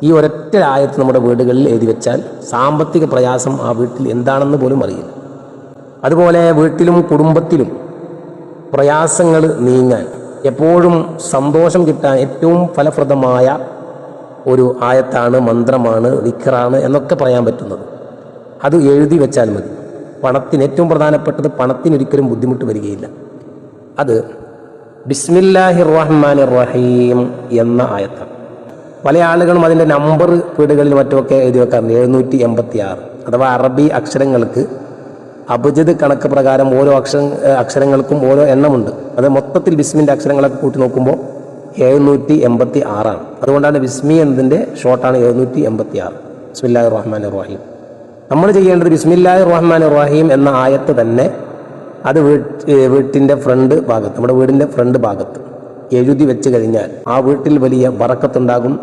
ഈ ഒരൊറ്റ ആയത്ത് നമ്മുടെ വീടുകളിൽ എഴുതി വെച്ചാൽ സാമ്പത്തിക പ്രയാസം ആ വീട്ടിൽ എന്താണെന്ന് പോലും അറിയില്ല. അതുപോലെ വീട്ടിലും കുടുംബത്തിലും പ്രയാസങ്ങൾ നീങ്ങാൻ, എപ്പോഴും സന്തോഷം കിട്ടാൻ ഏറ്റവും ഫലപ്രദമായ ഒരു ആയത്താണ്, മന്ത്രമാണ്, ദിക്റാണ് എന്നൊക്കെ പറയാൻ പറ്റുന്നത്. അത് എഴുതി വെച്ചാൽ മതി. പണത്തിന് ഏറ്റവും പ്രധാനപ്പെട്ടത്, പണത്തിനൊരിക്കലും ബുദ്ധിമുട്ട് വരികയില്ല. അത് ബിസ്മില്ലാഹിർ റഹ്മാനിർ റഹീം എന്ന ആയത്താണ്. പല ആളുകളും അതിൻ്റെ നമ്പർ വീടുകളിൽ മറ്റുമൊക്കെ എഴുതി വെക്കാറുണ്ട്. 786 അഥവാ അറബി അക്ഷരങ്ങൾക്ക് അബ്ജദ് കണക്ക് പ്രകാരം ഓരോ അക്ഷരങ്ങൾക്കും ഓരോ എണ്ണമുണ്ട്. അത് മൊത്തത്തിൽ ബിസ്മിൻ്റെ അക്ഷരങ്ങളൊക്കെ കൂട്ടി നോക്കുമ്പോൾ 786 അതുകൊണ്ടാണ് ബിസ്മി എന്നതിൻ്റെ ഷോർട്ടാണ് 786. ബിസ്മില്ലാഹിർ റഹ്മാനിർ റഹീം. നമ്മൾ ചെയ്യേണ്ടത് ബിസ്മില്ലാഹിർ റഹ്മാനിർ റഹീം എന്ന ആയത്ത് തന്നെ അത് വീട്ടിൻ്റെ ഫ്രണ്ട് ഭാഗത്ത്, നമ്മുടെ വീടിൻ്റെ ഫ്രണ്ട് ഭാഗത്ത് എഴുതി വെച്ച് കഴിഞ്ഞാൽ ആ വീട്ടിൽ വലിയ ബറക്കത്തുണ്ടാകും.